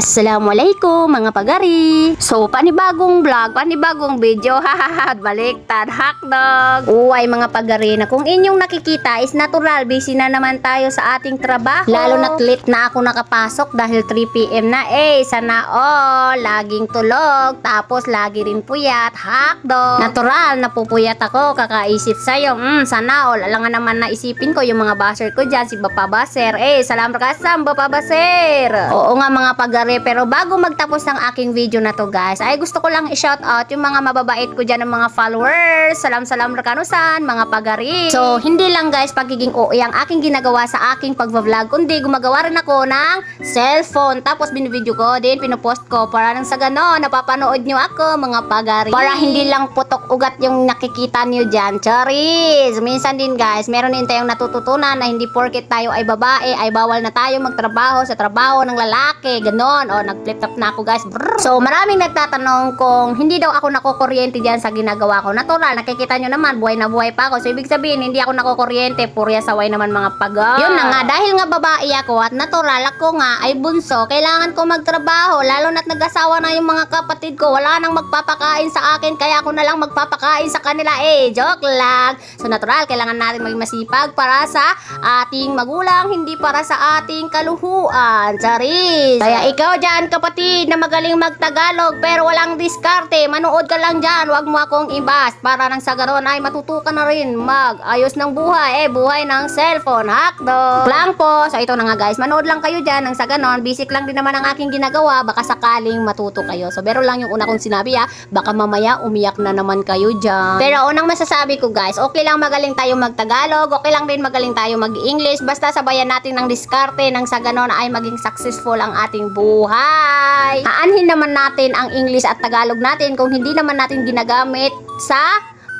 Assalamualaikum mga pagari. So panibagong vlog, panibagong video. Hahaha, baliktad hakdog. Uy mga pagari, na kung inyong nakikita is natural, busy na naman tayo sa ating trabaho. Lalo na't late na ako nakapasok dahil 3 PM na sana all, laging tulog, tapos lagi rin puyat, hakdog. Natural, napupuyat ako, kakaisip sa'yo, sana all, alangan naman na isipin ko yung mga baser ko dyan, si Bapa Baser. Salam rakasam Bapa Baser. Oo nga mga pagari, pero bago magtapos ng aking video na to guys, ay gusto ko lang i-shout out yung mga mababait ko dyan ng mga followers. Salam rakanusan mga pagari. So hindi lang guys pagiging OA ang aking ginagawa sa aking pagva-vlog, kundi gumagawa rin ako ng cellphone, tapos binvideo ko din, pinopost ko para nang sa ganon napapanood nyo ako mga pagari, para hindi lang putok ugat yung nakikita nyo dyan. Charis! Minsan din guys, meron din tayong natututunan na hindi porket tayo ay babae ay bawal na tayo magtrabaho sa trabaho ng lalaki, ganon. O nag-flip top na ako guys. Brrr. So maraming nagtatanong kung hindi daw ako nakukuryente dyan sa ginagawa ko. Natural, nakikita nyo naman, buhay na buhay pa ako. So ibig sabihin, hindi ako nakukuryente, purya saway naman mga paga. Yun na nga, dahil nga babae ako at natural ako nga ay bunso, kailangan ko magtrabaho, lalo na't nag-asawa na yung mga kapatid ko, wala nang magpapakain sa akin, kaya ako na lang magpapakain sa kanila. Joke lang. So natural, kailangan natin maging masipag para sa ating magulang, hindi para sa ating kaluhuan. Charis! Kaya ikaw dyan kapatid na magaling magtagalog pero walang diskarte, manood ka lang dyan, wag mo akong ibas, para nang sa ganon ay matutukan na rin mag-ayos ng buhay, buhay ng cellphone, hakdog lang po. So ito na nga guys, manood lang kayo dyan, nang sa ganon, basic lang din naman ang aking ginagawa, baka sakaling matuto kayo. So pero lang yung una kong sinabi baka mamaya umiyak na naman kayo dyan. Pero unang masasabi ko guys, okay lang magaling tayo magtagalog, okay lang din magaling tayo mag-English, basta sabayan natin ng diskarte, nang sa ganon ay maging successful ang ating buhay. Aanhin naman natin ang English at Tagalog natin kung hindi naman natin ginagamit sa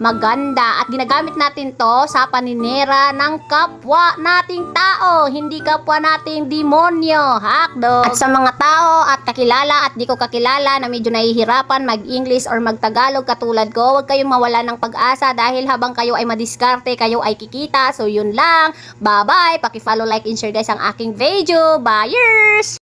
maganda, at ginagamit natin to sa paninira ng kapwa nating tao, hindi kapwa nating demonyo, hakdog. At sa mga tao at kakilala at di ko kakilala na medyo nahihirapan mag-English or mag-Tagalog katulad ko, huwag kayong mawala ng pag-asa dahil habang kayo ay madiskarte, kayo ay kikita. So yun lang, bye bye, paki-follow, like, and share guys ang aking video. Bye!